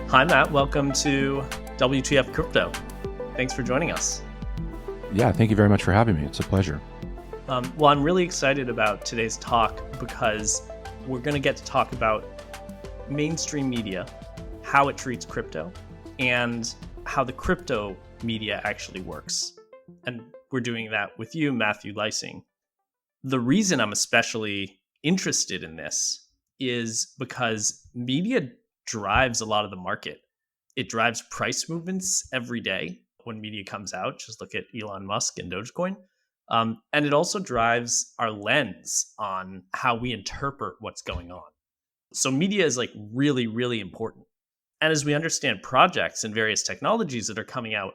Hi, Matt. Welcome to WTF Crypto. Thanks for joining us. Yeah, thank you very much for having me. It's a pleasure. Well, I'm really excited about today's talk because we're going to get to talk about mainstream media, how it treats crypto, and how the crypto media actually works. And we're doing that with you, Matthew Leising. The reason I'm especially interested in this is because media drives a lot of the market. It drives price movements every day when media comes out. Just look at Elon Musk and Dogecoin. And it also drives our lens on how we interpret what's going on. So media is like really, really important. And as we understand projects and various technologies that are coming out,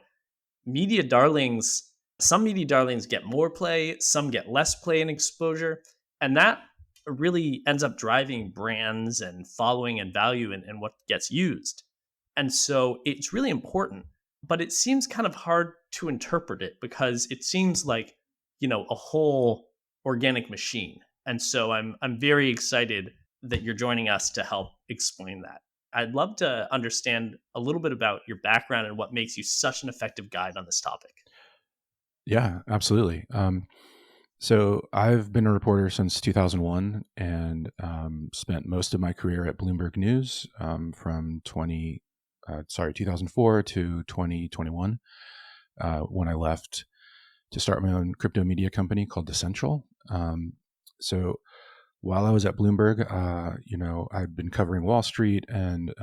media darlings, some media darlings get more play, some get less play and exposure. And that really ends up driving brands and following and value and what gets used. And so it's really important, but it seems kind of hard to interpret it because it seems like, a whole organic machine. And so I'm very excited that you're joining us to help explain that. I'd love to understand a little bit about your background and what makes you such an effective guide on this topic. Yeah, absolutely. So I've been a reporter since 2001 and spent most of my career at Bloomberg News from 2004 to 2021 when I left to start my own crypto media company called Decentral. So while I was at Bloomberg, I'd been covering Wall Street and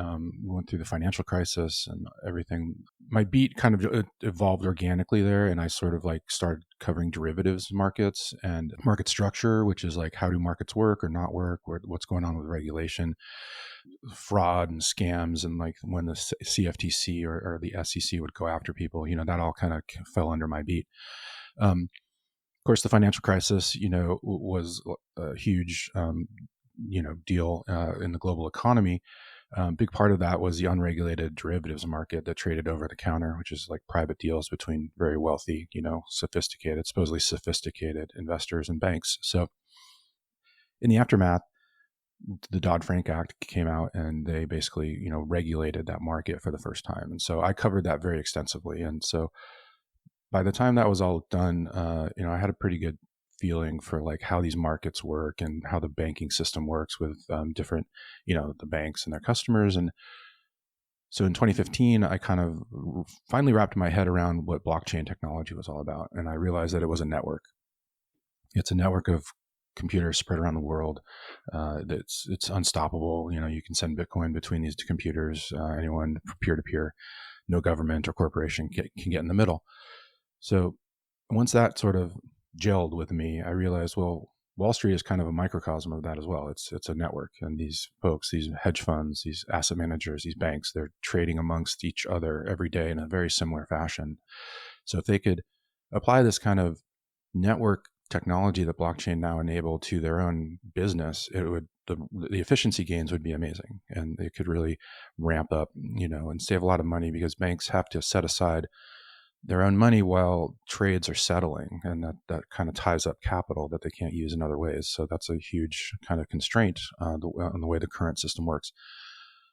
went through the financial crisis and everything. My beat kind of evolved organically there, and I sort of like started covering derivatives markets and market structure, which is like how do markets work or not work, what's going on with regulation, fraud and scams, and like when the CFTC or the SEC would go after people, that all kind of fell under my beat. Of course, the financial crisis, was a huge, deal in the global economy. Big part of that was the unregulated derivatives market that traded over the counter, which is like private deals between very wealthy, supposedly sophisticated investors and banks. So in the aftermath, the Dodd-Frank Act came out and they basically, regulated that market for the first time. And so I covered that very extensively. And so by the time that was all done, I had a pretty good feeling for like how these markets work and how the banking system works with different, the banks and their customers. And so in 2015, I kind of finally wrapped my head around what blockchain technology was all about. And I realized that it was a network. It's a network of computers spread around the world. It's unstoppable. You can send Bitcoin between these two computers, anyone peer to peer, no government or corporation can get in the middle. So once that sort of gelled with me, I realized, well, Wall Street is kind of a microcosm of that as well. It's a network, and these folks, these hedge funds, these asset managers, these banks, they're trading amongst each other every day in a very similar fashion. So if they could apply this kind of network technology that blockchain now enable to their own business, it would the efficiency gains would be amazing, and they could really ramp up, and save a lot of money because banks have to set aside their own money while trades are settling, and that kind of ties up capital that they can't use in other ways. So that's a huge kind of constraint on the way the current system works.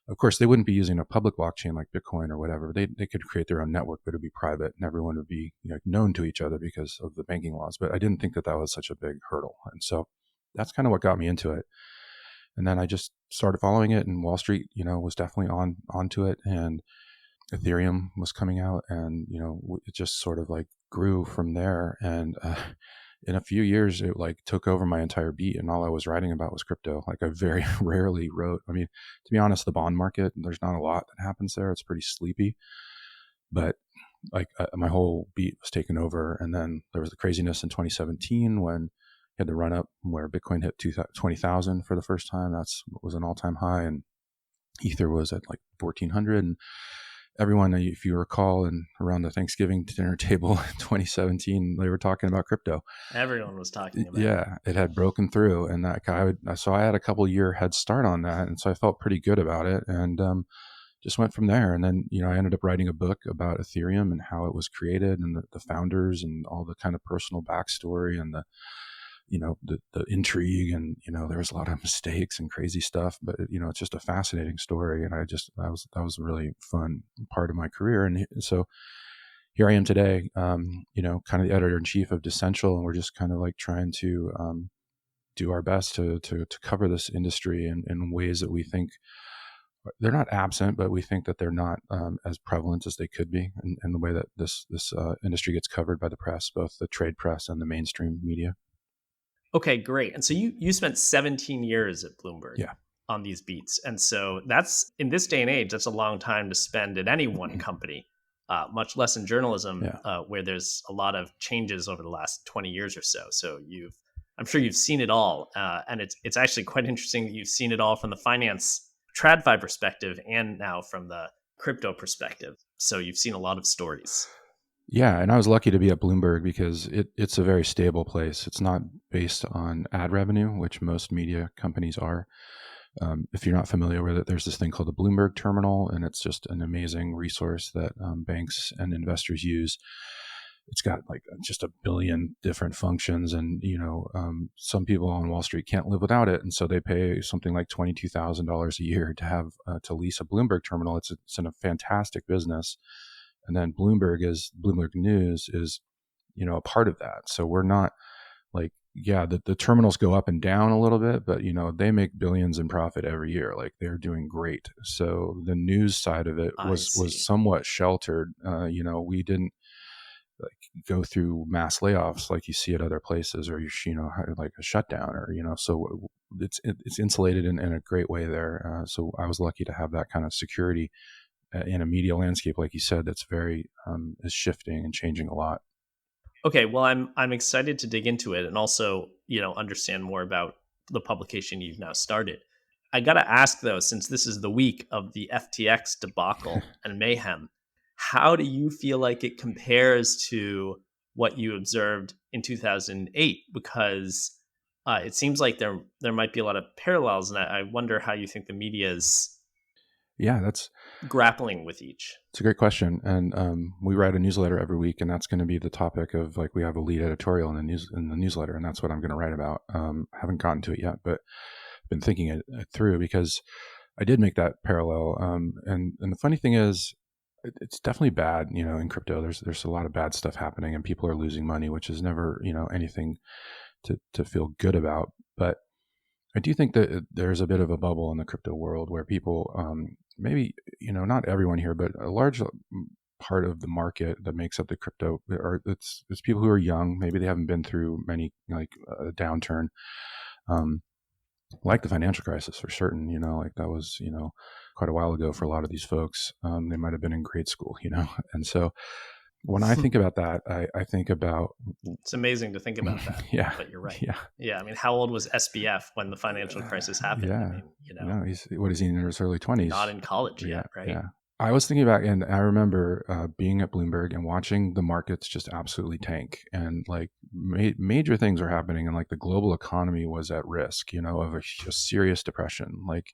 Of course, they wouldn't be using a public blockchain like Bitcoin or whatever. They could create their own network, but it would be private, and everyone would be known to each other because of the banking laws. But I didn't think that was such a big hurdle, and so that's kind of what got me into it. And then I just started following it, and Wall Street, was definitely onto it, and Ethereum was coming out, and it just sort of like grew from there. And in a few years, it like took over my entire beat, and all I was writing about was crypto. Like I very rarely wrote. I mean, to be honest, the bond market, there's not a lot that happens there. It's pretty sleepy, but like my whole beat was taken over. And then there was the craziness in 2017 when you had the run up where Bitcoin hit 20,000 for the first time. Was an all time high, and Ether was at like 1,400. And everyone, if you recall, and around the Thanksgiving dinner table in 2017, they were talking about crypto. Everyone was talking about it. Yeah, it had broken through, and so I had a couple year head start on that, and so I felt pretty good about it, and just went from there. And then I ended up writing a book about Ethereum and how it was created, and the founders, and all the kind of personal backstory, and the intrigue, and there was a lot of mistakes and crazy stuff, but it's just a fascinating story. And that was a really fun part of my career. And so here I am today, kind of the editor in chief of Dessential, and we're just kind of like trying to do our best to cover this industry in ways that we think they're not absent, but we think that they're not as prevalent as they could be, in the way that this industry gets covered by the press, both the trade press and the mainstream media. Okay, great. And so you spent 17 years at Bloomberg Yeah. on these beats. And so that's, in this day and age, that's a long time to spend at any one company, much less in journalism, Yeah. where there's a lot of changes over the last 20 years or so. So I'm sure you've seen it all. And it's actually quite interesting that you've seen it all from the finance TradFi perspective and now from the crypto perspective. So you've seen a lot of stories. Yeah, and I was lucky to be at Bloomberg because it's a very stable place. It's not based on ad revenue, which most media companies are. If you're not familiar with it, there's this thing called the Bloomberg Terminal, and it's just an amazing resource that banks and investors use. It's got like just a billion different functions, and some people on Wall Street can't live without it, and so they pay something like $22,000 a year to have to lease a Bloomberg terminal. It's a fantastic business. And then Bloomberg News is, a part of that. So we're not like, the terminals go up and down a little bit, but they make billions in profit every year. Like they're doing great. So the news side of it was somewhat sheltered. We didn't like go through mass layoffs like you see at other places, or like a shutdown, or so it's insulated in a great way there. So I was lucky to have that kind of security in a media landscape, like you said, that's very is shifting and changing a lot. Okay, well, I'm excited to dig into it and also understand more about the publication you've now started. I gotta ask though, since this is the week of the FTX debacle and mayhem, how do you feel like it compares to what you observed in 2008? Because it seems like there might be a lot of parallels, and I wonder how you think the media is that's grappling with each. It's a great question, and we write a newsletter every week, and that's going to be the topic of, like, we have a lead editorial in the newsletter, and that's what I'm going to write about. I haven't gotten to it yet, but I've been thinking it through, because I did make that parallel. And the funny thing is, it's definitely bad. In crypto, there's a lot of bad stuff happening, and people are losing money, which is never anything to feel good about. But I do think that there's a bit of a bubble in the crypto world where people, maybe, not everyone here, but a large part of the market that makes up the crypto, or it's people who are young. Maybe they haven't been through many, like a downturn, like the financial crisis for certain. Like that was, quite a while ago for a lot of these folks. They might have been in grade school, and so when I think about that, I think about... It's amazing to think about that. Yeah. But you're right. Yeah. Yeah. I mean, how old was SBF when the financial crisis happened? Yeah. I mean, No, what is he, in his early 20s? Not in college yet, right? Yeah. I was thinking about, and I remember being at Bloomberg and watching the markets just absolutely tank, and like major things were happening, and like the global economy was at risk, of a serious depression. Like,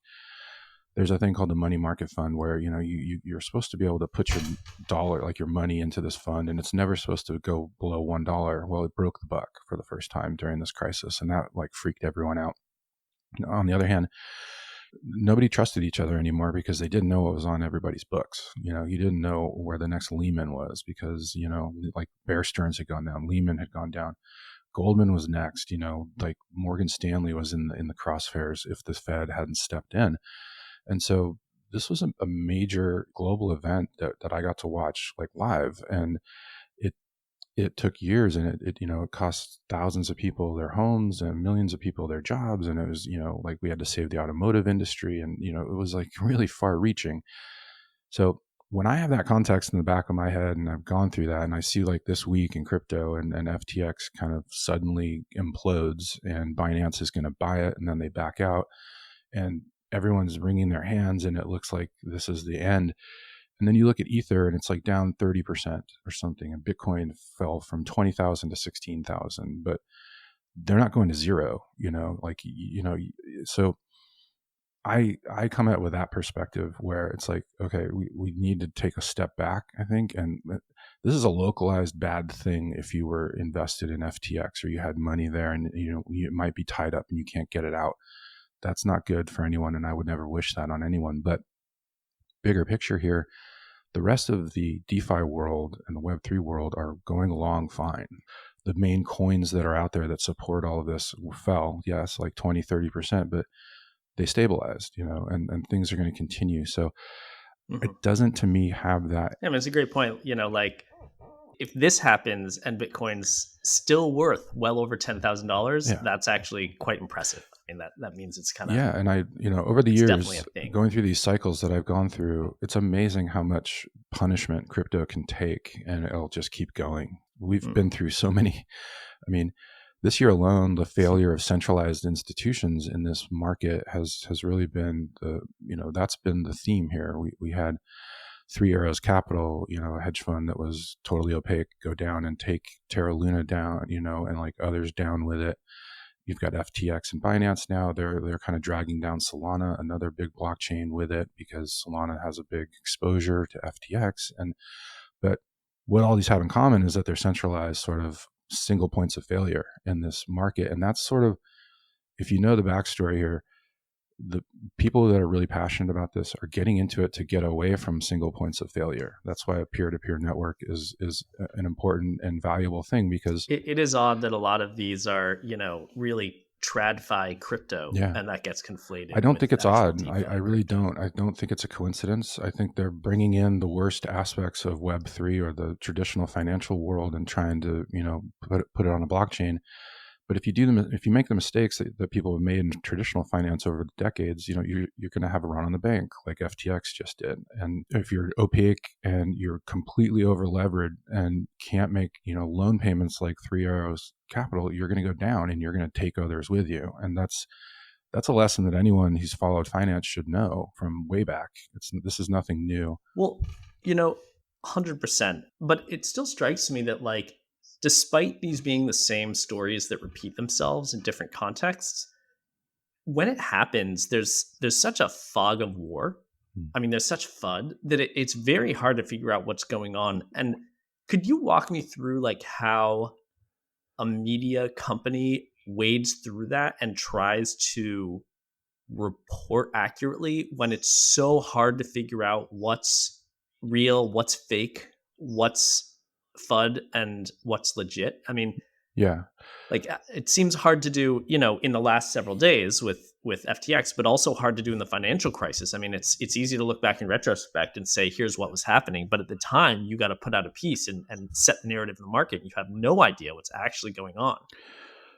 there's a thing called the money market fund where, you're supposed to be able to put your dollar, like your money, into this fund, and it's never supposed to go below $1. Well, it broke the buck for the first time during this crisis, and that like freaked everyone out. On the other hand, nobody trusted each other anymore because they didn't know what was on everybody's books. You didn't know where the next Lehman was because, like Bear Stearns had gone down, Lehman had gone down, Goldman was next, like Morgan Stanley was in the crosshairs if the Fed hadn't stepped in. And so this was a major global event that I got to watch like live, and it took years, and it cost thousands of people their homes and millions of people their jobs. And it was, like we had to save the automotive industry, and, it was like really far reaching. So when I have that context in the back of my head, and I've gone through that, and I see like this week in crypto, and FTX kind of suddenly implodes, and Binance is going to buy it, and then they back out, and everyone's wringing their hands, and it looks like this is the end. And then you look at Ether, and it's like down 30% or something, and Bitcoin fell from 20,000 to 16,000, but they're not going to zero, so I come at it with that perspective where it's like, okay, we need to take a step back, I think. And this is a localized bad thing. If you were invested in FTX or you had money there and you might be tied up and you can't get it out, that's not good for anyone. And I would never wish that on anyone. But bigger picture here, the rest of the DeFi world and the Web3 world are going along fine. The main coins that are out there that support all of this fell, yes, like 20, 30%, but they stabilized, and things are going to continue. So it doesn't, to me, have that. Yeah, I mean, it's a great point. Like if this happens and Bitcoin's still worth well over $10,000, that's actually quite impressive. I mean, that means it's kind of and I, over the years, going through these cycles that I've gone through, it's amazing how much punishment crypto can take, and it'll just keep going. We've been through so many. I mean, this year alone, the failure of centralized institutions in this market has really been that's been the theme here. We had Three Arrows Capital, a hedge fund that was totally opaque, go down and take Terra Luna down, and like others down with it. You've got FTX and Binance now. They're kind of dragging down Solana, another big blockchain, with it because Solana has a big exposure to FTX. But what all these have in common is that they're centralized sort of single points of failure in this market. And that's sort of, if you know the backstory here, the people that are really passionate about this are getting into it to get away from single points of failure. That's why a peer-to-peer network is an important and valuable thing, because it is odd that a lot of these are, really TradFi crypto, and that gets conflated. I don't think it's odd. I really don't. I don't think it's a coincidence. I think they're bringing in the worst aspects of Web3 or the traditional financial world and trying to, put it on a blockchain. But if you make the mistakes that people have made in traditional finance over the decades, you're going to have a run on the bank like FTX just did. And if you're opaque and you're completely over levered and can't make, loan payments like Three Arrows Capital, you're going to go down and you're going to take others with you. And that's a lesson that anyone who's followed finance should know from way back. This is nothing new. Well, 100%. But it still strikes me that, like, despite these being the same stories that repeat themselves in different contexts, when it happens, there's such a fog of war. I mean, there's such FUD that it's very hard to figure out what's going on. And could you walk me through like how a media company wades through that and tries to report accurately when it's so hard to figure out what's real, what's fake, what's FUD, and what's legit? I mean, like it seems hard to do, in the last several days with FTX, but also hard to do in the financial crisis. I mean, it's easy to look back in retrospect and say, here's what was happening. But at the time, you got to put out a piece and set the narrative in the market. You have no idea what's actually going on.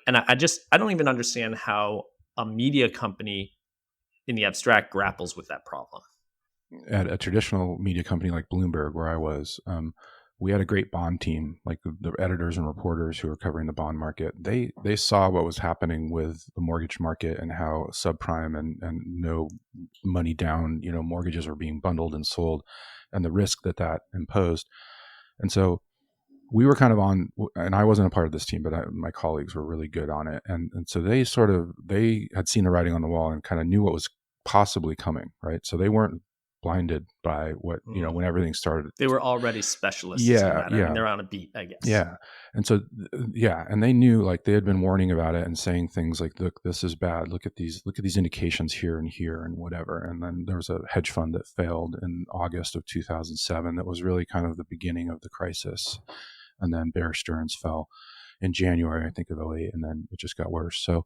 And I don't even understand how a media company in the abstract grapples with that problem. At a traditional media company like Bloomberg, where I was, we had a great bond team, like the editors and reporters who were covering the bond market. They saw what was happening with the mortgage market and how subprime and no money down, mortgages were being bundled and sold, and the risk that imposed. And so we were kind of on, and I wasn't a part of this team, but my colleagues were really good on it. And so they had seen the writing on the wall and kind of knew what was possibly coming, right? So they weren't blinded by what, when everything started. They were already specialists. In that. I mean, they're on a beat, I guess. Yeah. And so, and they knew, like, they had been warning about it and saying things like, look, this is bad. Look at these indications here and whatever. And then there was a hedge fund that failed in August of 2007. That was really kind of the beginning of the crisis. And then Bear Stearns fell in January, I think, of 2008. And then it just got worse. So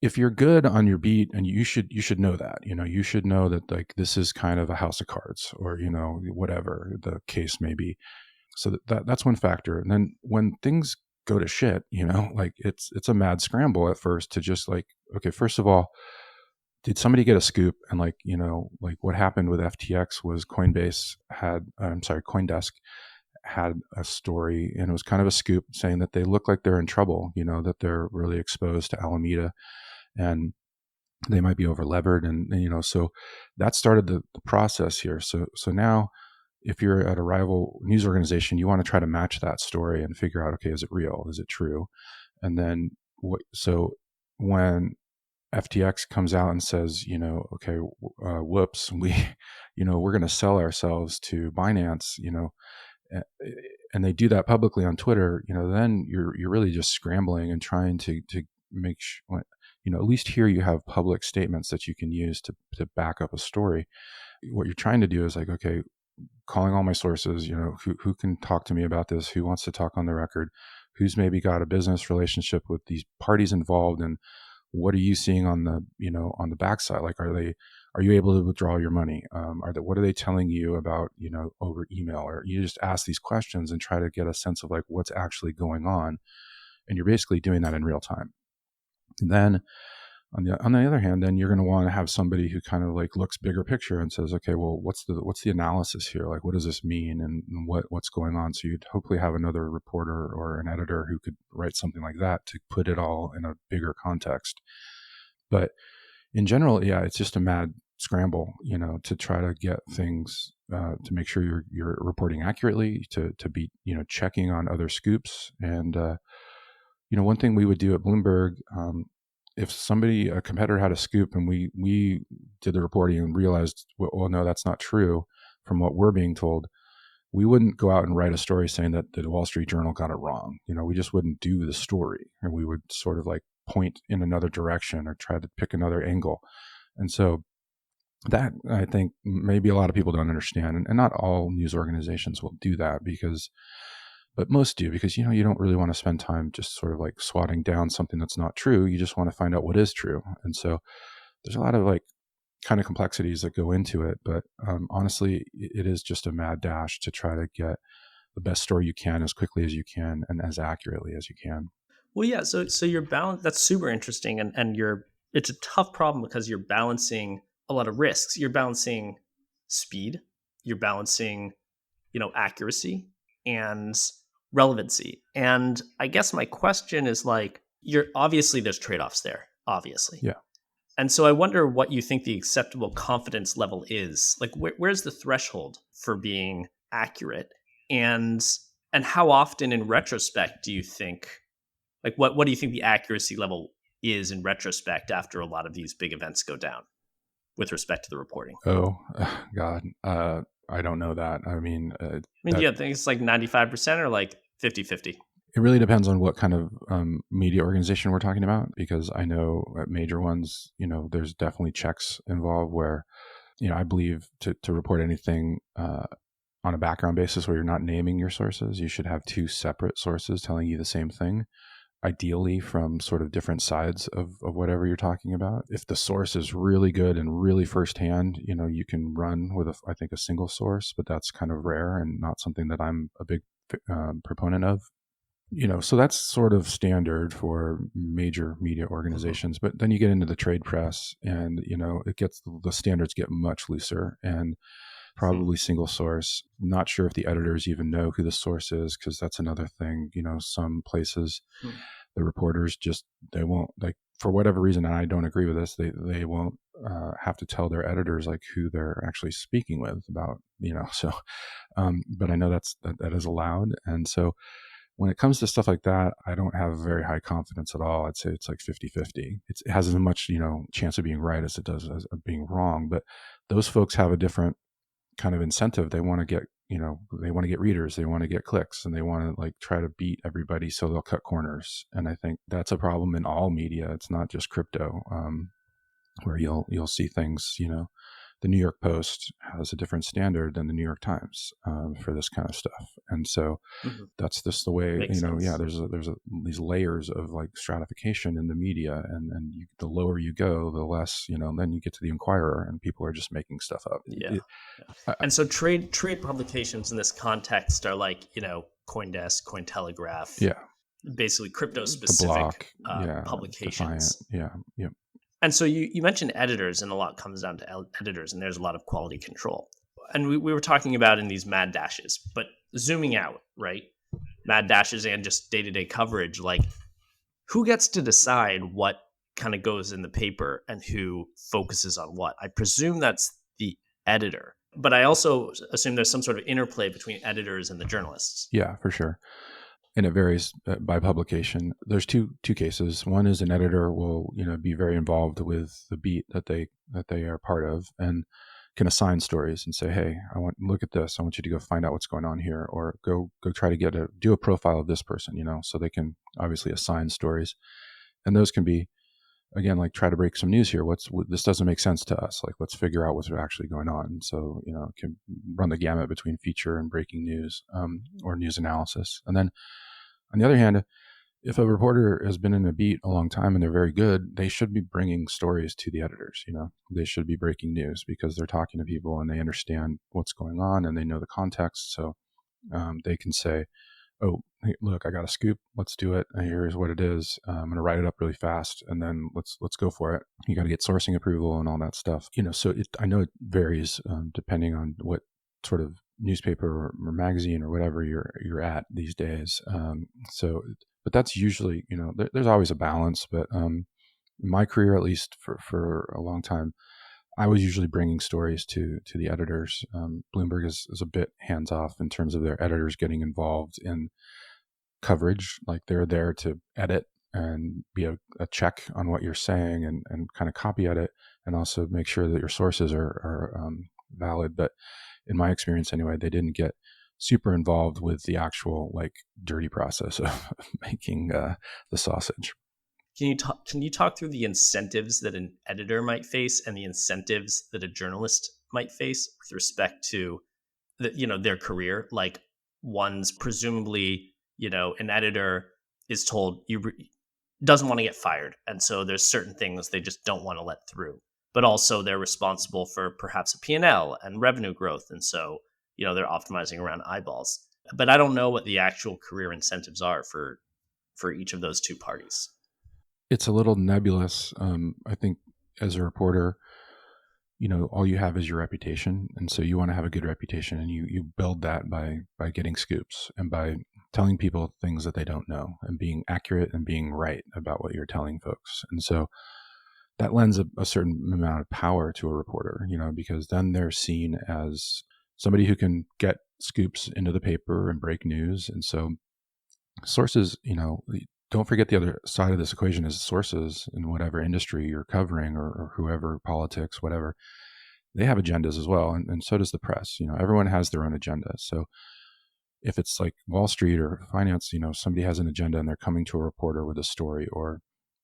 if you're good on your beat, and you should know that, you should know that, like, this is kind of a house of cards, or, whatever the case may be. So that's one factor. And then when things go to shit, like it's a mad scramble at first to just like, okay, first of all, did somebody get a scoop? And like, like what happened with FTX was Coindesk had a story, and it was kind of a scoop saying that they look like they're in trouble, that they're really exposed to Alameda and they might be over levered. And so that started the process here. So now if you're at a rival news organization, you want to try to match that story and figure out, okay, is it real? Is it true? And then so when FTX comes out and says, okay, whoops, we're going to sell ourselves to Binance, and they do that publicly on Twitter, then you're really just scrambling and trying to make sure, at least here you have public statements that you can use to back up a story. What you're trying to do is like, okay, calling all my sources, who can talk to me about this, who wants to talk on the record, who's maybe got a business relationship with these parties involved, and what are you seeing on the on the backside? Like, are you able to withdraw your money? What are they telling you about over email? Or you just ask these questions and try to get a sense of like what's actually going on, and you're basically doing that in real time. And then on the other hand, then you're going to want to have somebody who kind of like looks bigger picture and says, okay, well, what's the analysis here? Like, what does this mean, and what's going on? So you'd hopefully have another reporter or an editor who could write something like that to put it all in a bigger context. But in general, yeah, it's just a mad scramble, to try to get things to make sure you're reporting accurately, to be checking on other scoops. And one thing we would do at Bloomberg, if a competitor had a scoop and we did the reporting and realized, well, no, that's not true from what we're being told, we wouldn't go out and write a story saying that the Wall Street Journal got it wrong. We just wouldn't do the story, and we would sort of like point in another direction or try to pick another angle. And so that, I think, maybe a lot of people don't understand, and not all news organizations will do that, but most do, because you don't really want to spend time just sort of like swatting down something that's not true. You just want to find out what is true. And so there's a lot of like kind of complexities that go into it, but honestly, it is just a mad dash to try to get the best story you can as quickly as you can and as accurately as you can. Well, yeah. So you're balanced. That's super interesting, and it's a tough problem because you're balancing a lot of risks. You're balancing speed. You're balancing, accuracy and relevancy. And I guess my question is like, obviously there's trade-offs there, obviously. Yeah. And so I wonder what you think the acceptable confidence level is. Like, where's the threshold for being accurate, and how often in retrospect do you think, like, what do you think the accuracy level is in retrospect after a lot of these big events go down with respect to the reporting? Oh, God. I don't know that. I mean, do you think it's like 95% or like 50-50? It really depends on what kind of media organization we're talking about, because I know at major ones, there's definitely checks involved where, I believe to report anything on a background basis where you're not naming your sources, you should have two separate sources telling you the same thing, ideally from sort of different sides of whatever you're talking about. If the source is really good and really firsthand, you can run with I think a single source, but that's kind of rare and not something that I'm a big proponent of. So that's sort of standard for major media organizations. But then you get into the trade press, and the standards get much looser, and probably single source. Not sure if the editors even know who the source is, because that's another thing. Some places, the reporters they won't, like, for whatever reason, and I don't agree with this, they won't have to tell their editors like who they're actually speaking with about, so, but I know that is allowed. And so when it comes to stuff like that, I don't have very high confidence at all. I'd say it's like 50-50. It has as much, chance of being right as it does as of being wrong. But those folks have a different kind of incentive. They want to get, they want to get readers, they want to get clicks, and they want to like try to beat everybody. So they'll cut corners. And I think that's a problem in all media. It's not just crypto, where you'll see things, the New York Post has a different standard than the New York Times for this kind of stuff. And so that's just the way, Makes sense. Yeah, there's these layers of like stratification in the media, and the lower you go, the less, then you get to the Inquirer, and people are just making stuff up. Yeah. And so trade publications in this context are like, CoinDesk, Cointelegraph. Yeah. Basically crypto specific publications. Defiant. Yeah. And so you mentioned editors, and a lot comes down to editors, and there's a lot of quality control. And we were talking about in these mad dashes, but zooming out, right? Mad dashes and just day-to-day coverage, like, who gets to decide what kind of goes in the paper and who focuses on what? I presume that's the editor, but I also assume there's some sort of interplay between editors and the journalists. Yeah, for sure. and it varies by publication. There's two cases. One is an editor will be very involved with the beat that they are part of, and can assign stories and say, hey, look at this. I want you to go find out what's going on here, or go try to do a profile of this person. So they can obviously assign stories, and those can be, again, like, try to break some news here. This doesn't make sense to us. Like, let's figure out what's actually going on. So, it can run the gamut between feature and breaking news, or news analysis. And then on the other hand, if a reporter has been in a beat a long time and they're very good, they should be bringing stories to the editors. They should be breaking news because they're talking to people and they understand what's going on and they know the context. So they can say, oh, hey, look, I got a scoop. Let's do it. And here's what it is. I'm going to write it up really fast, and then let's go for it. You got to get sourcing approval and all that stuff. So I know it varies depending on what sort of newspaper or magazine or whatever you're at these days. But that's usually, there's always a balance. But in my career, at least for a long time, I was usually bringing stories to the editors. Bloomberg is a bit hands off in terms of their editors getting involved in coverage. Like, they're there to edit and be a check on what you're saying and kind of copy edit, and also make sure that your sources are valid. But in my experience anyway, they didn't get super involved with the actual, like, dirty process of making the sausage. Can you talk through the incentives that an editor might face and the incentives that a journalist might face with respect to their career? Like, one's presumably, an editor is told doesn't want to get fired, and so there's certain things they just don't want to let through. But also they're responsible for perhaps a P&L and revenue growth, and so they're optimizing around eyeballs. But I don't know what the actual career incentives are for each of those two parties. It's a little nebulous. I think as a reporter, all you have is your reputation. And so you want to have a good reputation, and you build that by getting scoops and by telling people things that they don't know, and being accurate and being right about what you're telling folks. And so that lends a certain amount of power to a reporter, because then they're seen as somebody who can get scoops into the paper and break news. And so sources, don't forget the other side of this equation is sources in whatever industry you're covering, or whoever, politics, whatever, they have agendas as well. And so does the press. Everyone has their own agenda. So if it's like Wall Street or finance, somebody has an agenda and they're coming to a reporter with a story, or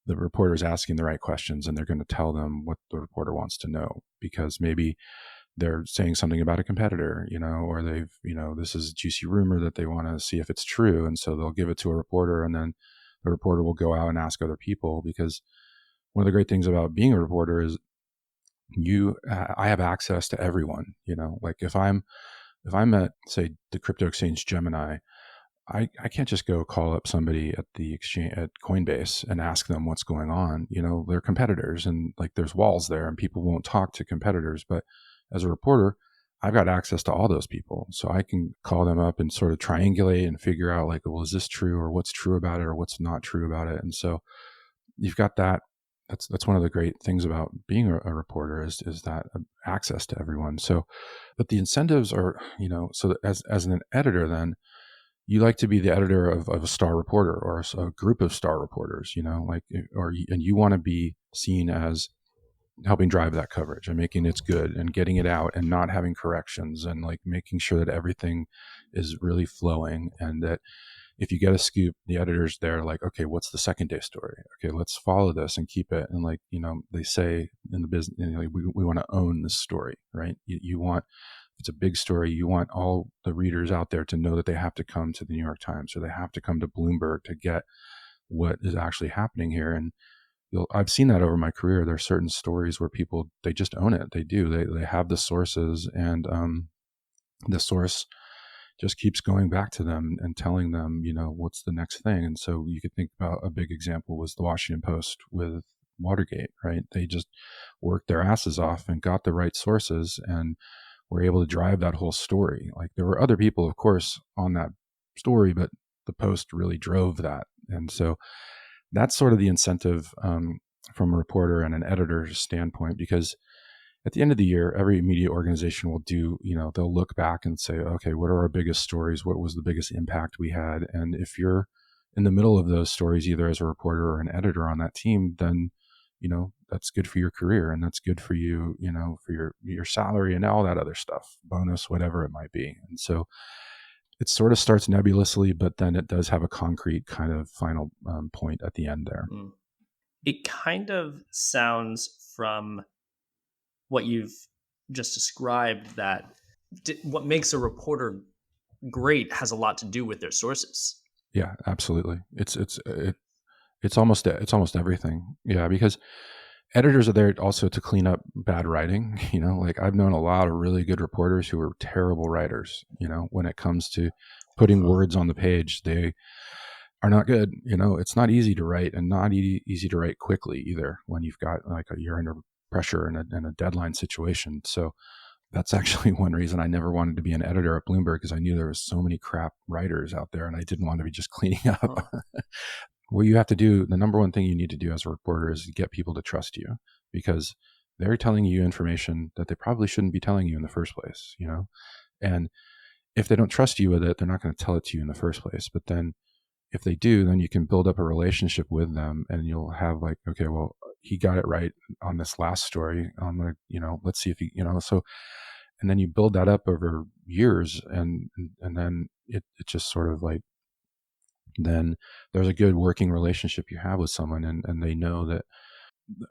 the reporter is asking the right questions and they're going to tell them what the reporter wants to know, because maybe they're saying something about a competitor, or they've, this is a juicy rumor that they want to see if it's true. And so they'll give it to a reporter, and then the reporter will go out and ask other people. Because one of the great things about being a reporter is I have access to everyone. Like, if I'm at, say, the crypto exchange Gemini, I can't just go call up somebody at the exchange at Coinbase and ask them what's going on. They're competitors, and, like, there's walls there, and people won't talk to competitors. But as a reporter, I've got access to all those people. So I can call them up and sort of triangulate and figure out, like, well, is this true, or what's true about it, or what's not true about it? And so you've got that. That's one of the great things about being a reporter is that access to everyone. So, but the incentives are, so that as an editor, then you like to be the editor of a star reporter, or a group of star reporters, and you want to be seen as helping drive that coverage and making it good and getting it out and not having corrections, and, like, making sure that everything is really flowing, and that if you get a scoop, the editor's there, like, okay, what's the second day story? Okay, let's follow this and keep it. And, like, they say in the business, we want to own this story, right? You want, if it's a big story, you want all the readers out there to know that they have to come to the New York Times, or they have to come to Bloomberg to get what is actually happening here. And I've seen that over my career. There are certain stories where people, they just own it. They do. They have the sources, and the source just keeps going back to them and telling them, what's the next thing. And so you could think about a big example was the Washington Post with Watergate, right? They just worked their asses off and got the right sources and were able to drive that whole story. Like, there were other people, of course, on that story, but the Post really drove that. And so that's sort of the incentive from a reporter and an editor's standpoint, because at the end of the year, every media organization will do, they'll look back and say, okay, what are our biggest stories? What was the biggest impact we had? And if you're in the middle of those stories, either as a reporter or an editor on that team, then, that's good for your career, and that's good for you, for your salary and all that other stuff, bonus, whatever it might be. And so it sort of starts nebulously, but then it does have a concrete kind of final point at the end there. It kind of sounds from what you've just described that what makes a reporter great has a lot to do with their sources. Yeah, absolutely. It's almost everything. Yeah, because editors are there also to clean up bad writing. Like I've known a lot of really good reporters who are terrible writers. When it comes to putting words on the page, they are not good. It's not easy to write, and not easy to write quickly either when you've got you're under pressure in a deadline situation. So that's actually one reason I never wanted to be an editor at Bloomberg, because I knew there was so many crap writers out there and I didn't want to be just cleaning up. What you have to do, the number one thing you need to do as a reporter is get people to trust you, because they're telling you information that they probably shouldn't be telling you in the first place, and if they don't trust you with it, they're not going to tell it to you in the first place. But then if they do, then you can build up a relationship with them, and you'll have okay, well, he got it right on this last story. I'm going to, let's see if he, so, and then you build that up over years, and then it just sort of then there's a good working relationship you have with someone, and they know that.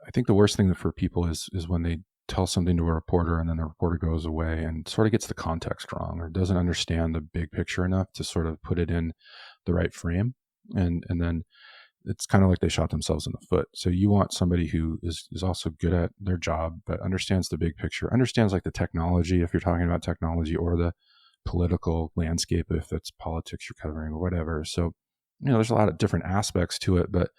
I think the worst thing for people is when they tell something to a reporter and then the reporter goes away and sort of gets the context wrong, or doesn't understand the big picture enough to sort of put it in the right frame. And then it's kind of like they shot themselves in the foot. So you want somebody who is also good at their job, but understands the big picture, understands the technology, if you're talking about technology, or the political landscape, if it's politics you're covering or whatever. So, there's a lot of different aspects to it, but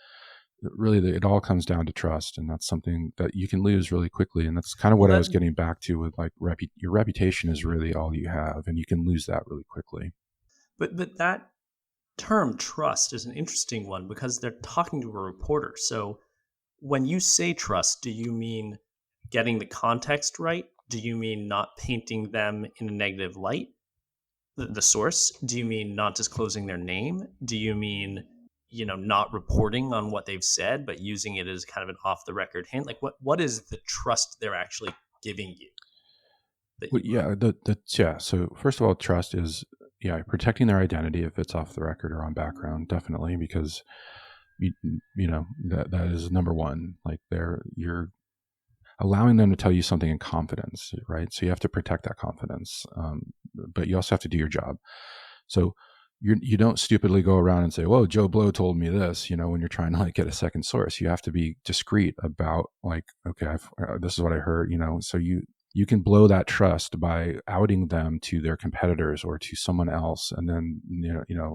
really it all comes down to trust. And that's something that you can lose really quickly. And that's kind of what I was getting back to with your reputation is really all you have, and you can lose that really quickly. But that term trust is an interesting one, because they're talking to a reporter. So when you say trust, do you mean getting the context right? Do you mean not painting them in a negative light? The source? Do you mean not disclosing their name? Do you mean, not reporting on what they've said, but using it as kind of an off the record hint? What is the trust they're actually giving you? Yeah. So first of all, trust is, protecting their identity if it's off the record or on background, definitely, because that is number one. You're allowing them to tell you something in confidence, right? So you have to protect that confidence, but you also have to do your job. So you don't stupidly go around and say, "Whoa, Joe Blow told me this." When you're trying to get a second source, you have to be discreet about okay, this is what I heard. So you can blow that trust by outing them to their competitors or to someone else, and then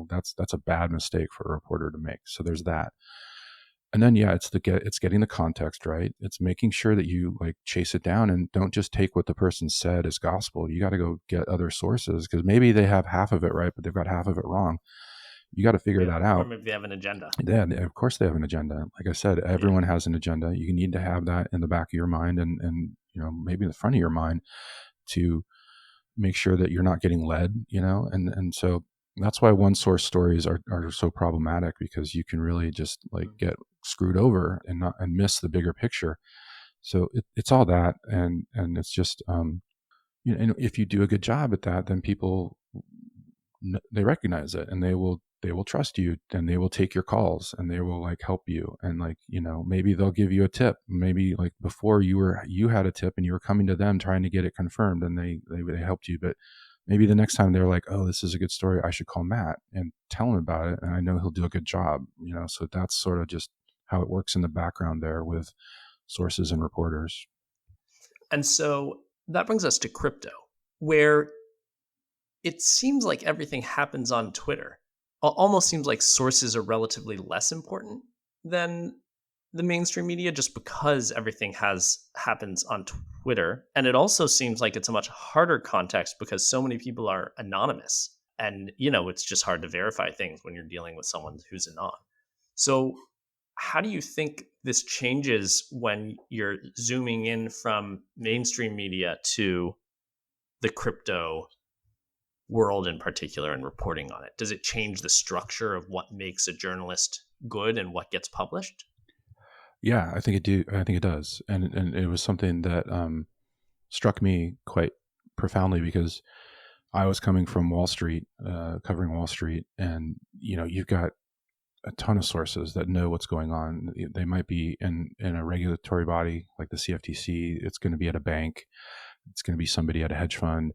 that's a bad mistake for a reporter to make. So there's that. And then, it's getting the context right. It's making sure that you chase it down and don't just take what the person said as gospel. You got to go get other sources, because maybe they have half of it right, but they've got half of it wrong. You got to figure that out. Or maybe they have an agenda. Yeah, of course they have an agenda. Like I said, everyone has an agenda. You need to have that in the back of your mind, and maybe in the front of your mind, to make sure that you're not getting led. And so that's why one source stories are so problematic, because you can really just get screwed over and miss the bigger picture. So it's all that, and it's just if you do a good job at that, then people, they recognize it, and they will trust you, and they will take your calls, and they will help you, and maybe they'll give you a tip. Maybe before you had a tip and you were coming to them trying to get it confirmed, and they helped you, but maybe the next time they're like, "Oh, this is a good story. I should call Matt and tell him about it, and I know he'll do a good job." So that's sort of just how it works in the background there with sources and reporters. And so that brings us to crypto, where it seems like everything happens on Twitter. Almost seems like sources are relatively less important than the mainstream media, just because everything happens on Twitter. And it also seems like it's a much harder context, because so many people are anonymous, and it's just hard to verify things when you're dealing with someone who's anon. So How do you think this changes when you're zooming in from mainstream media to the crypto world in particular and reporting on it? Does it change the structure of what makes a journalist good and what gets published? Yeah, I think it do. I think it does, and it was something that struck me quite profoundly because I was coming from Wall Street, covering Wall Street, and you've got a ton of sources that know what's going on. They might be in a regulatory body like the CFTC. It's going to be at a bank. It's going to be somebody at a hedge fund.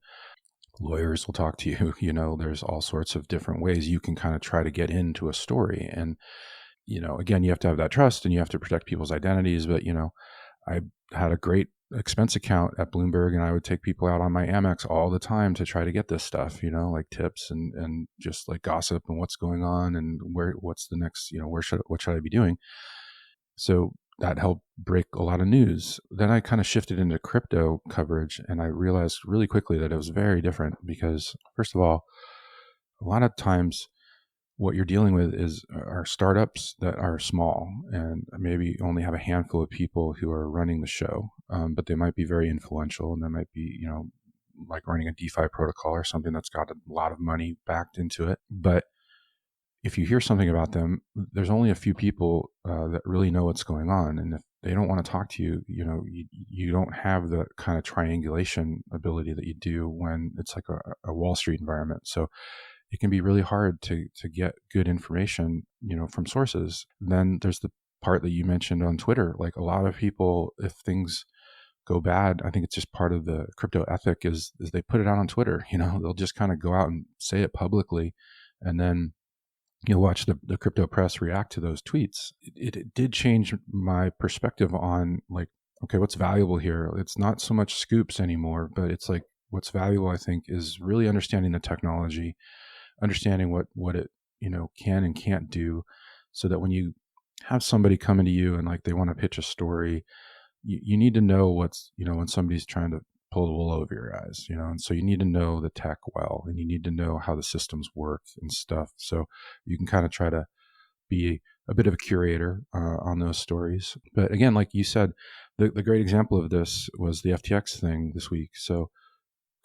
Lawyers will talk to you. There's all sorts of different ways you can kind of try to get into a story. And, again, you have to have that trust and you have to protect people's identities. But, I had a great expense account at Bloomberg and I would take people out on my Amex all the time to try to get this stuff, like tips and just like gossip and what's going on and what's the next, what should I be doing? So that helped break a lot of news. Then I kind of shifted into crypto coverage and I realized really quickly that it was very different because, first of all, a lot of times what you're dealing with are startups that are small and maybe only have a handful of people who are running the show, but they might be very influential and they might be, like running a DeFi protocol or something that's got a lot of money backed into it. But if you hear something about them, there's only a few people that really know what's going on. And if they don't want to talk to you, you don't have the kind of triangulation ability that you do when it's like a Wall Street environment. So it can be really hard to get good information, from sources. Then there's the part that you mentioned on Twitter. Like a lot of people, if things go bad, I think it's just part of the crypto ethic is they put it out on Twitter. They'll just kind of go out and say it publicly, and then you'll watch the crypto press react to those tweets. It did change my perspective on like, okay, what's valuable here? It's not so much scoops anymore, but it's like what's valuable, I think, is really understanding the technology, understanding what it, can and can't do, so that when you have somebody coming to you and like they want to pitch a story, you need to know what's, when somebody's trying to pull the wool over your eyes, and so you need to know the tech well, and you need to know how the systems work and stuff. So you can kind of try to be a bit of a curator on those stories. But again, like you said, the great example of this was the FTX thing this week. So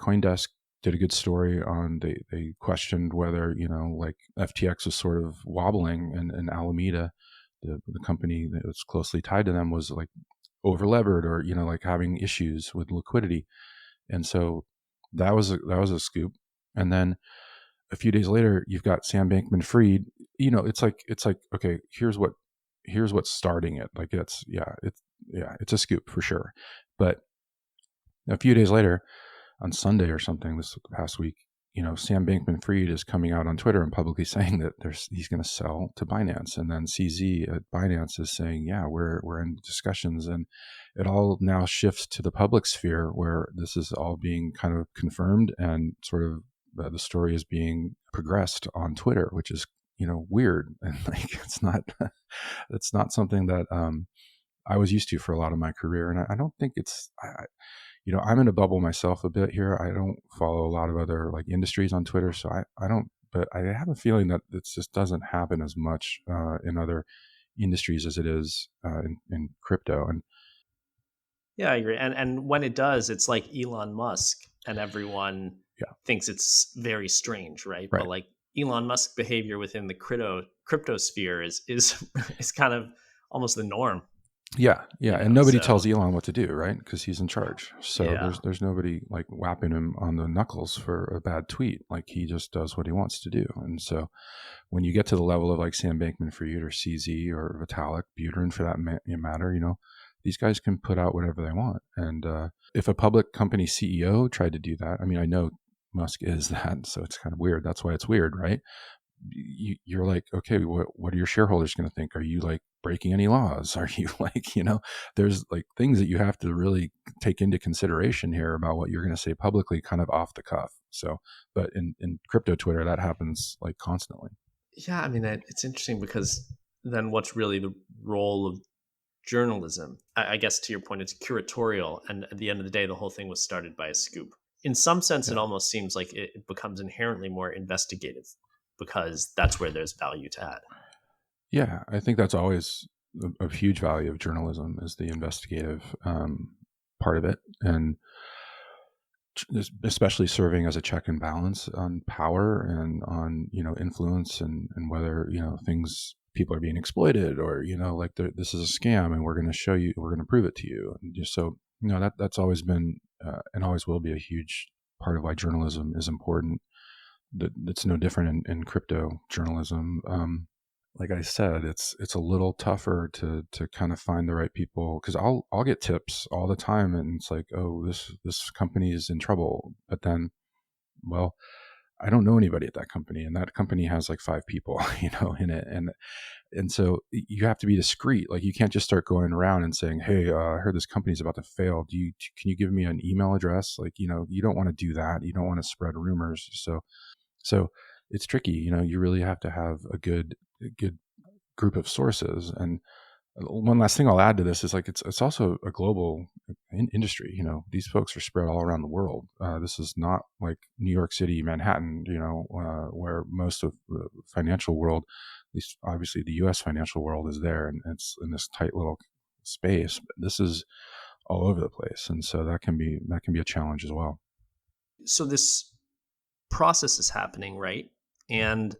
CoinDesk did a good story on, they questioned whether, like FTX was sort of wobbling and Alameda, the company that was closely tied to them, was like over levered or, like having issues with liquidity. And so that was a scoop. And then a few days later, you've got Sam Bankman-Fried. It's like, okay, here's what's starting it. Like it's a scoop for sure. But a few days later, on Sunday or something this past week, Sam Bankman-Fried is coming out on Twitter and publicly saying that he's going to sell to Binance, and then CZ at Binance is saying, yeah, we're in discussions, and it all now shifts to the public sphere where this is all being kind of confirmed and sort of the story is being progressed on Twitter, which is weird, and like it's not something that I was used to for a lot of my career, and I don't think it's. I'm in a bubble myself a bit here. I don't follow a lot of other like industries on Twitter, so I don't. But I have a feeling that it just doesn't happen as much in other industries as it is in crypto. And Yeah, I agree. And when it does, it's like Elon Musk, and everyone yeah, thinks it's very strange, right? But right. like Elon Musk behavior within the crypto sphere is is kind of almost the norm, Yeah, yeah, and nobody So tells Elon what to do, right? Because he's in charge. So yeah, there's nobody like whapping him on the knuckles for a bad tweet. Like he just does what he wants to do. And so when you get to the level of like Sam Bankman-Fried or CZ or Vitalik Buterin for that matter, these guys can put out whatever they want. And if a public company CEO tried to do that, I mean, I know Musk is that, so it's kind of weird. That's why it's weird, right? You're like, okay, what are your shareholders going to think? Are you like breaking any laws? Are you like, there's like things that you have to really take into consideration here about what you're going to say publicly, kind of off the cuff. So, but in crypto Twitter, that happens like constantly. yeah. I mean, it's interesting because then what's really the role of journalism? I guess to your point, it's curatorial, and at the end of the day, the whole thing was started by a scoop. In some sense, it Yeah. almost seems like it becomes inherently more investigative because that's where there's value to add. Yeah. I think that's always a huge value of journalism is the investigative part of it, and especially serving as a check and balance on power and on, influence, and whether, things, people are being exploited, or, like this is a scam and we're going to show you, we're going to prove it to you. And just so, that's always been and always will be a huge part of why journalism is important. That's no different in crypto journalism. Like I said, it's a little tougher to kind of find the right people, because I'll get tips all the time, and it's like, oh, this company is in trouble, but then, well, I don't know anybody at that company, and that company has like 5 people, in it, and so you have to be discreet. Like, you can't just start going around and saying, hey, I heard this company's about to fail. Can you give me an email address? Like, you don't want to do that. You don't want to spread rumors. So it's tricky. You really have to have a good group of sources. And one last thing I'll add to this is, like, it's also a global industry. These folks are spread all around the world. This is not like New York City, Manhattan, where most of the financial world, at least obviously the U.S. financial world, is there, and it's in this tight little space. This is all over the place, and so that can be a challenge as well. So this process is happening, right? And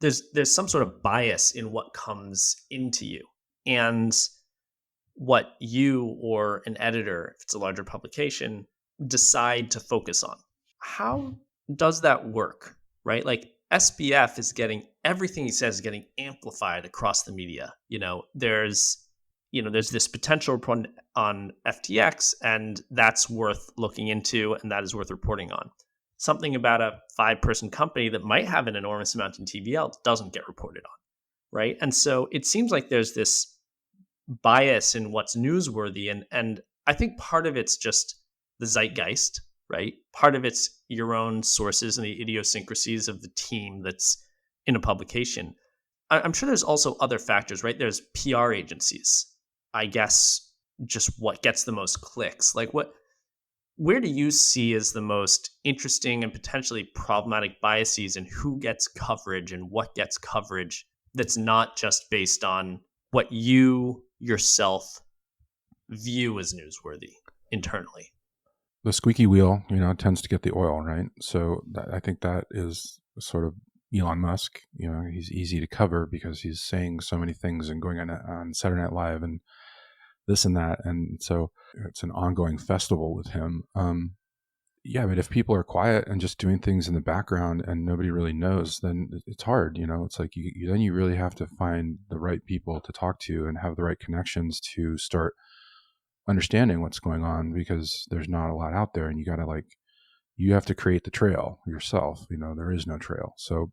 there's some sort of bias in what comes into you, and what you or an editor, if it's a larger publication, decide to focus on. How does that work, right? Like, SBF is getting, everything he says is getting amplified across the media. There's this potential report on FTX, and that's worth looking into, and that is worth reporting on. Something about a 5-person company that might have an enormous amount in TVL doesn't get reported on, right? And so it seems like there's this bias in what's newsworthy, and I think part of it's just the zeitgeist, right? Part of it's your own sources and the idiosyncrasies of the team that's in a publication. I'm sure there's also other factors, right? There's PR agencies, I guess, just what gets the most clicks. Like, where do you see as the most interesting and potentially problematic biases in who gets coverage and what gets coverage that's not just based on what you yourself view as newsworthy internally? The squeaky wheel, tends to get the oil, right? So I think that is sort of Elon Musk. He's easy to cover because he's saying so many things and going on Saturday Night Live and this and that, and so it's an ongoing festival with him. Yeah, but if people are quiet and just doing things in the background and nobody really knows, then it's hard. It's like then you really have to find the right people to talk to and have the right connections to start understanding what's going on, because there's not a lot out there, and you have to create the trail yourself. There is no trail. So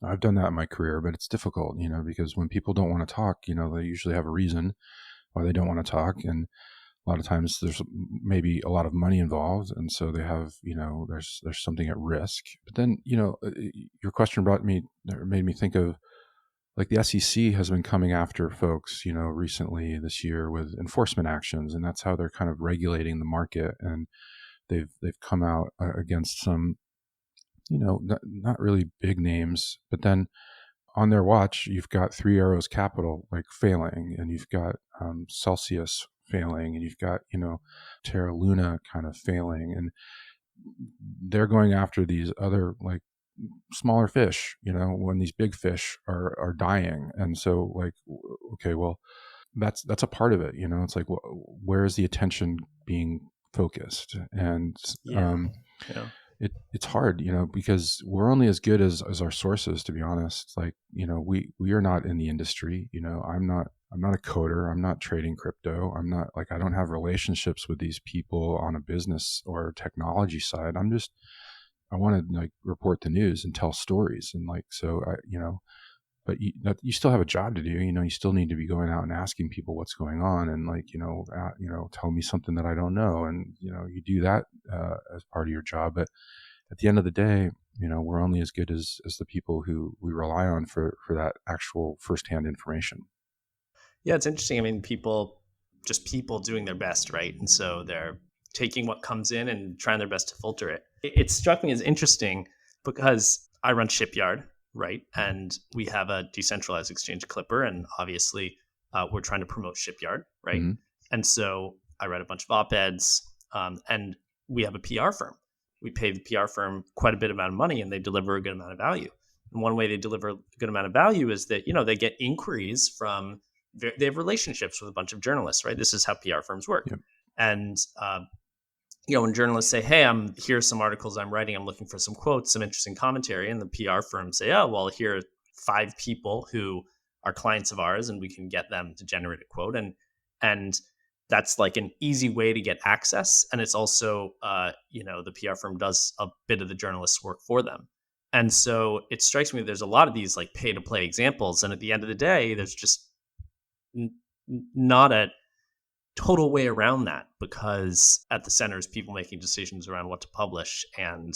I've done that in my career, but it's difficult, because when people don't want to talk, they usually have a reason why they don't want to talk, and a lot of times there's maybe a lot of money involved, and so they have, there's something at risk. But then, your question made me think of, like, the SEC has been coming after folks, recently this year with enforcement actions, and that's how they're kind of regulating the market. And they've come out against some, not really big names, but then on their watch, you've got Three Arrows Capital failing, and you've got Celsius failing, and you've got Terra Luna kind of failing, and they're going after these other smaller fish, when these big fish are dying. And so, okay, well, that's a part of it. It's like, where is the attention being focused? And Yeah. it's hard, because we're only as good as our sources, to be honest. We are not in the industry. I'm not a coder. I'm not trading crypto. I'm not I don't have relationships with these people on a business or technology side. I want to report the news and tell stories. And but you still have a job to do. You still need to be going out and asking people what's going on, and tell me something that I don't know. And, you do that as part of your job. But at the end of the day, we're only as good as the people who we rely on for that actual firsthand information. Yeah, it's interesting. I mean, people doing their best, right? And so they're taking what comes in and trying their best to filter it. It struck me as interesting because I run Shipyard, right? And we have a decentralized exchange Clipper, and obviously we're trying to promote Shipyard, right? Mm-hmm. And so I write a bunch of op-eds, and we have a PR firm. We pay the PR firm quite a bit amount of money, and they deliver a good amount of value. And one way they deliver a good amount of value is that they get inquiries from they have relationships with a bunch of journalists, right? This is how PR firms work, Yep. and when journalists say, "Hey, here's some articles I'm writing. I'm looking for some quotes, some interesting commentary," and the PR firms say, "Oh, well, here are 5 people who are clients of ours, and we can get them to generate a quote." And that's like an easy way to get access, and it's also, the PR firm does a bit of the journalist's work for them. And so it strikes me that there's a lot of these like pay to play examples, and at the end of the day, there's just not a total way around that, because at the center is people making decisions around what to publish, and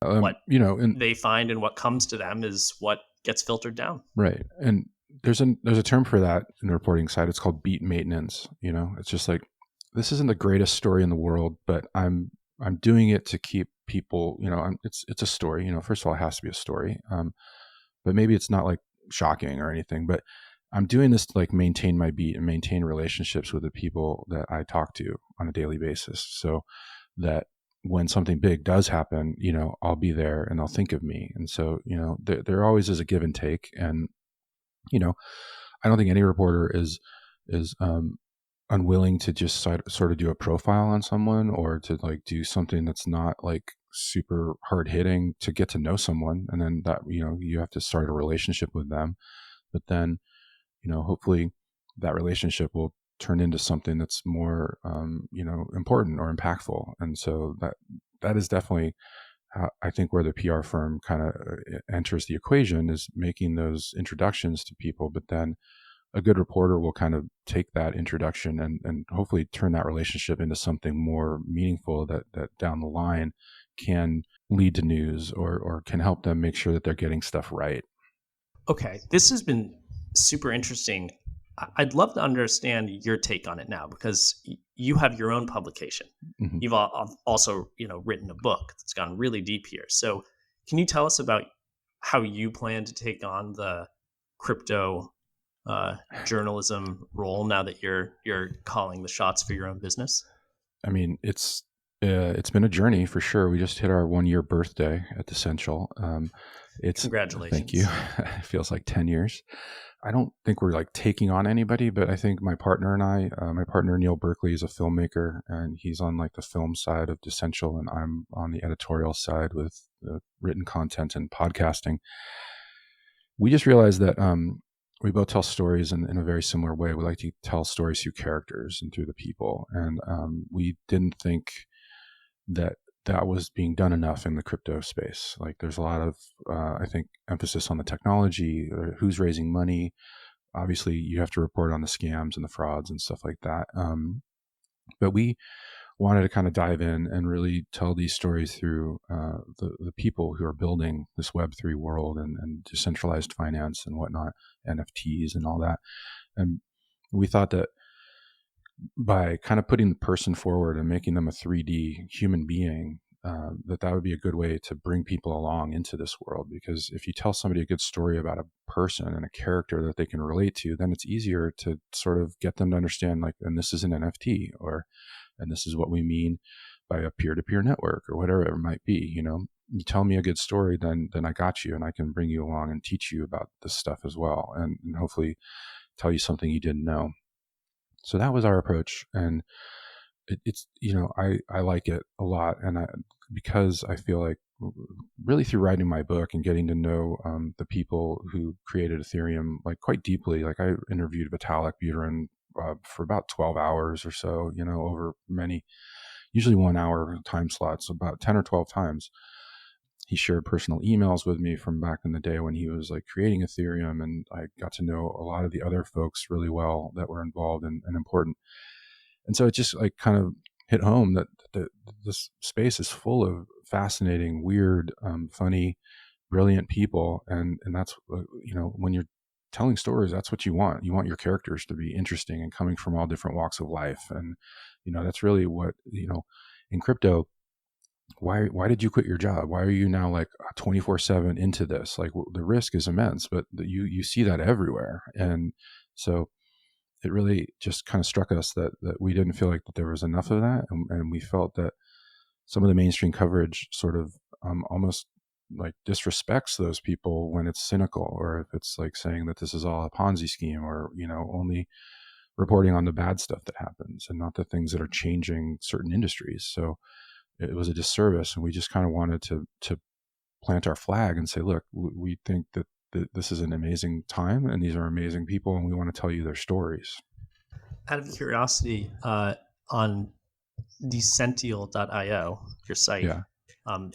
what And they find and what comes to them is what gets filtered down. right. And there's a term for that in the reporting side. It's called beat maintenance. It's just like, this isn't the greatest story in the world, but I'm doing it to keep people, it's a story, first of all, it has to be a story. But maybe it's not like shocking or anything, but I'm doing this to like maintain my beat and maintain relationships with the people that I talk to on a daily basis, so that when something big does happen, I'll be there and they'll think of me. And so, there always is a give and take. And, I don't think any reporter is unwilling to just sort of do a profile on someone, or to like do something that's not like super hard hitting to get to know someone. And then that, you have to start a relationship with them. But then, hopefully that relationship will turn into something that's more, important or impactful. And so that is definitely, I think, where the PR firm kind of enters the equation, is making those introductions to people. But then a good reporter will kind of take that introduction and hopefully turn that relationship into something more meaningful, that down the line can lead to news, or can help them make sure that they're getting stuff right. Okay, this has been super interesting. I'd love to understand your take on it now, because you have your own publication. Mm-hmm. You've also, written a book that's gone really deep here. So can you tell us about how you plan to take on the crypto journalism role now that you're calling the shots for your own business? I mean, it's been a journey for sure. We just hit our 1-year birthday at Essential. Congratulations. Thank you. It feels like 10 years. I don't think we're like taking on anybody, but I think my partner and my partner Neil Berkeley is a filmmaker, and he's on like the film side of Essential, and I'm on the editorial side with the written content and podcasting. We just realized that we both tell stories in a very similar way. We like to tell stories through characters and through the people. And we didn't think that was being done enough in the crypto space. Like, there's a lot of, I think, emphasis on the technology, who's raising money. Obviously, you have to report on the scams and the frauds and stuff like that. But we wanted to kind of dive in and really tell these stories through the people who are building this Web3 world, and decentralized finance and whatnot, NFTs and all that. And we thought that by kind of putting the person forward and making them a 3D human being, that would be a good way to bring people along into this world. Because if you tell somebody a good story about a person and a character that they can relate to, then it's easier to sort of get them to understand, like, and this is an NFT, and this is what we mean by a peer-to-peer network, or whatever it might be. You tell me a good story, then I got you, and I can bring you along and teach you about this stuff as well, and hopefully tell you something you didn't know. So that was our approach, and it's I like it a lot, and because I feel like really through writing my book and getting to know the people who created Ethereum like quite deeply. Like, I interviewed Vitalik Buterin for about 12 hours or so, over many, usually 1 hour time slots, about 10 or 12 times. He shared personal emails with me from back in the day when he was like creating Ethereum, and I got to know a lot of the other folks really well that were involved and important. And so it just like kind of hit home that this space is full of fascinating, weird, funny, brilliant people, and that's when you're telling stories, that's what you want. You want your characters to be interesting and coming from all different walks of life, and that's really what in crypto. why did you quit your job? Why are you now like 24/7 into this? Like the risk is immense, but you see that everywhere. And so it really just kind of struck us that we didn't feel like that there was enough of that. And we felt that some of the mainstream coverage sort of almost like disrespects those people when it's cynical, or if it's like saying that this is all a Ponzi scheme, or, only reporting on the bad stuff that happens and not the things that are changing certain industries. So it was a disservice, and we just kind of wanted to plant our flag and say, look, we think that this is an amazing time and these are amazing people, and we want to tell you their stories. Out of curiosity, on decential.io, your site, Yeah.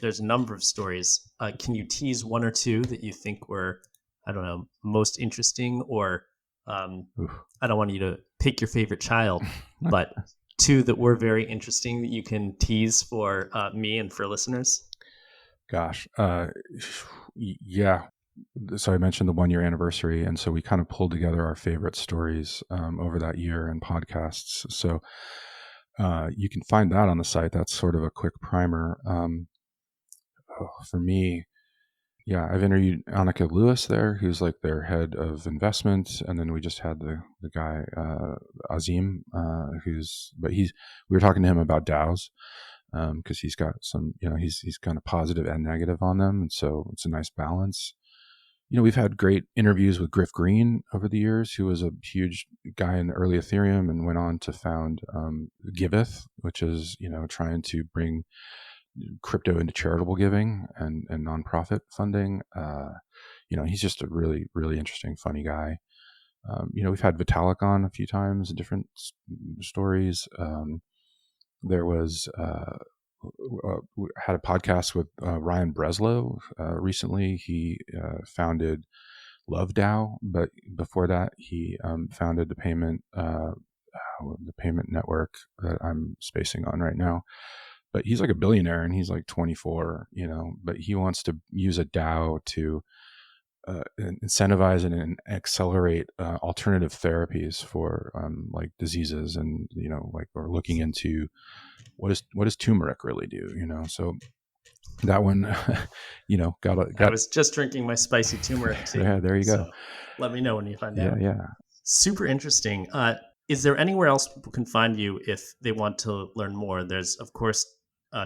there's a number of stories. Can you tease one or two that you think were, I don't know, most interesting, or I don't want you to pick your favorite child, but two that were very interesting that you can tease for me and for listeners? Gosh. Yeah. So I mentioned the 1 year anniversary. And so we kind of pulled together our favorite stories over that year in podcasts. So you can find that on the site. That's sort of a quick primer. For me, yeah, I've interviewed Annika Lewis there, who's like their head of investment, and then we just had the guy Azim, we were talking to him about DAOs because he's got some, he's kind of positive and negative on them, and so it's a nice balance. We've had great interviews with Griff Green over the years, who was a huge guy in the early Ethereum and went on to found Giveth, which is trying to bring crypto into charitable giving and nonprofit funding. He's just a really, really interesting, funny guy. We've had Vitalik on a few times in different stories. There was we had a podcast with Ryan Breslow recently. He founded Love DAO, but before that, he founded the payment network that I'm spacing on right now. But he's like a billionaire and he's like 24, but he wants to use a DAO to incentivize and accelerate alternative therapies for like diseases, and, or looking into what does turmeric really do, so that one, I was just drinking my spicy turmeric tea. Yeah, there you go. So let me know when you find out. Yeah. Super interesting. Is there anywhere else people can find you if they want to learn more? There's, of course,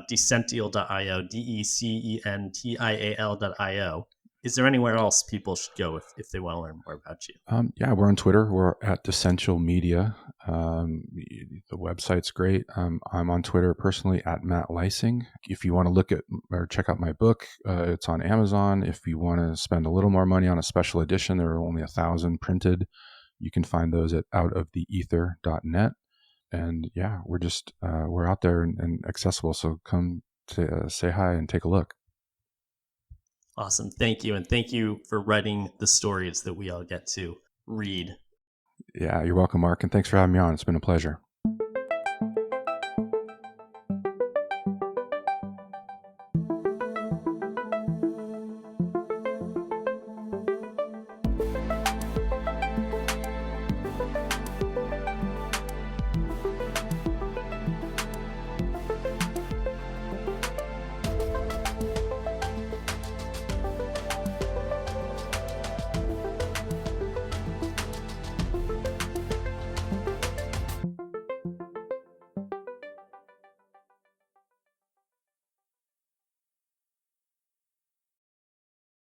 decential.io, decential.io. Is there anywhere else people should go if they want to learn more about you? Yeah, we're on Twitter. We're at Decential Media. The website's great. I'm on Twitter personally at Matt Leising. If you want to look at or check out my book, it's on Amazon. If you want to spend a little more money on a special edition, there are only 1,000 printed. You can find those at outoftheether.net. And yeah, we're just we're out there and accessible. So come to say hi and take a look. Awesome. Thank you. And thank you for writing the stories that we all get to read. Yeah, you're welcome, Mark. And thanks for having me on. It's been a pleasure.